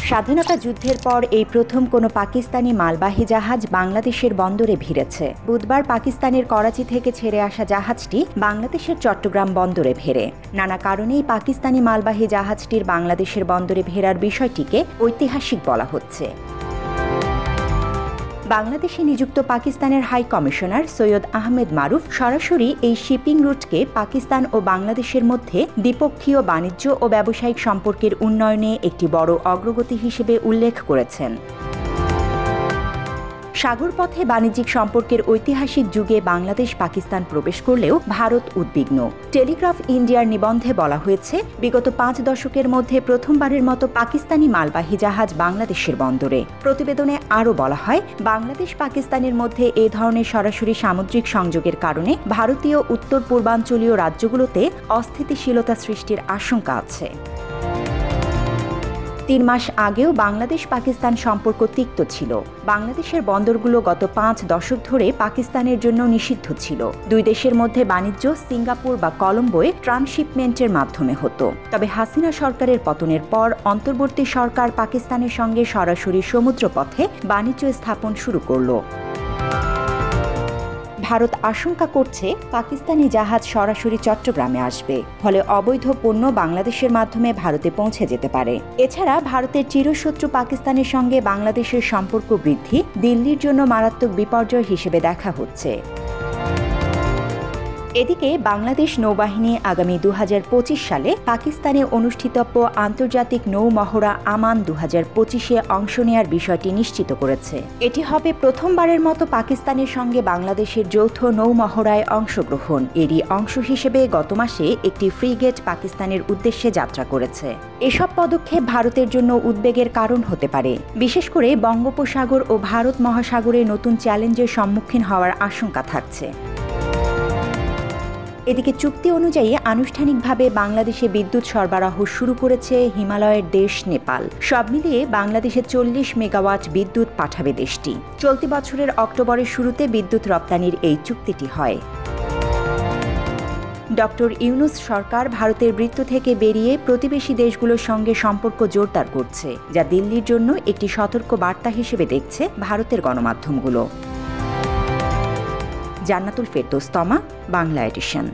স্বাধীনতা যুদ্ধের পর এই প্রথম কোনো পাকিস্তানি মালবাহী জাহাজ বাংলাদেশের বন্দরে ভিড়েছে। বুধবার পাকিস্তানের করাচি থেকে ছেড়ে আসা জাহাজটি বাংলাদেশের চট্টগ্রাম বন্দরে ভেড়ে। নানা কারণেই পাকিস্তানি মালবাহী জাহাজটির বাংলাদেশের বন্দরে ভেড়ার বিষয়টিকে ঐতিহাসিক বলা হচ্ছে। বাংলাদেশে নিযুক্ত পাকিস্তানের হাই কমিশনার সৈয়দ আহমেদ মারুফ সরাসরি এই শিপিং রুটকে পাকিস্তান ও বাংলাদেশের মধ্যে দ্বিপক্ষীয় বাণিজ্য ও ব্যবসায়িক সম্পর্কের উন্নয়নে একটি বড় অগ্রগতি হিসেবে উল্লেখ করেছেন। সাগরপথে বাণিজ্যিক সম্পর্কের ঐতিহাসিক যুগে বাংলাদেশ পাকিস্তান প্রবেশ করলেও ভারত উদ্বিগ্ন। টেলিগ্রাফ ইন্ডিয়ার নিবন্ধে বলা হয়েছে, বিগত 5 দশকের মধ্যে প্রথমবারের মতো পাকিস্তানি মালবাহী জাহাজ বাংলাদেশের বন্দরে। প্রতিবেদনে আরও বলা হয়, বাংলাদেশ পাকিস্তানের মধ্যে এ ধরনের সরাসরি সামুদ্রিক সংযোগের কারণে ভারতীয় উত্তর পূর্বাঞ্চলীয় রাজ্যগুলোতে অস্থিতিশীলতা সৃষ্টির আশঙ্কা আছে। 3 মাস আগেও বাংলাদেশ পাকিস্তান সম্পর্ক তিক্ত ছিল। বাংলাদেশের বন্দরগুলো গত 5 দশক ধরে পাকিস্তানের জন্য নিষিদ্ধ ছিল। দুই দেশের মধ্যে বাণিজ্য সিঙ্গাপুর বা কলম্বোয় ট্রান্সশিপমেন্টের মাধ্যমে হতো। তবে হাসিনা সরকারের পতনের পর অন্তর্বর্তী সরকার পাকিস্তানের সঙ্গে সরাসরি সমুদ্রপথে বাণিজ্য স্থাপন শুরু করল। ভারত আশঙ্কা করছে, পাকিস্তানি জাহাজ সরাসরি চট্টগ্রামে আসবে, ফলে অবৈধ পণ্য বাংলাদেশের মাধ্যমে ভারতে পৌঁছে যেতে পারে। এছাড়া ভারতের চিরশত্রু পাকিস্তানের সঙ্গে বাংলাদেশের সম্পর্ক বৃদ্ধি দিল্লির জন্য মারাত্মক বিপর্যয় হিসেবে দেখা হচ্ছে। এদিকে বাংলাদেশ নৌবাহিনী আগামী 2025 সালে পাকিস্তানে অনুষ্ঠিতব্য আন্তর্জাতিক নৌ মহড়া আমান 2025-এ অংশ নেয়ার বিষয়টি নিশ্চিত করেছে। এটি হবে প্রথমবারের মতো পাকিস্তানের সঙ্গে বাংলাদেশের যৌথ নৌ মহড়ায় অংশগ্রহণ। এরই অংশ হিসেবে গত মাসে একটি ফ্রিগেট পাকিস্তানের উদ্দেশ্যে যাত্রা করেছে। এসব পদক্ষেপ ভারতের জন্য উদ্বেগের কারণ হতে পারে, বিশেষ করে বঙ্গোপসাগর ও ভারত মহাসাগরে নতুন চ্যালেঞ্জের সম্মুখীন হওয়ার আশঙ্কা থাকছে। এদিকে চুক্তি অনুযায়ী আনুষ্ঠানিকভাবে বাংলাদেশে বিদ্যুৎ সরবরাহ শুরু করেছে হিমালয়ের দেশ নেপাল। সব মিলিয়ে বাংলাদেশে 40 মেগাওয়াট বিদ্যুৎ পাঠাবে দেশটি। চলতি বছরের অক্টোবরের শুরুতে বিদ্যুৎ রপ্তানির এই চুক্তিটি হয়। ডক্টর ইউনূস সরকার ভারতের বৃত্ত থেকে বেরিয়ে প্রতিবেশী দেশগুলোর সঙ্গে সম্পর্ক জোরদার করছে, যা দিল্লির জন্য একটি সতর্ক বার্তা হিসেবে দেখছে ভারতের গণমাধ্যমগুলো। জান্নাতুল ফেরদৌস তমা, বাংলা এডিশন।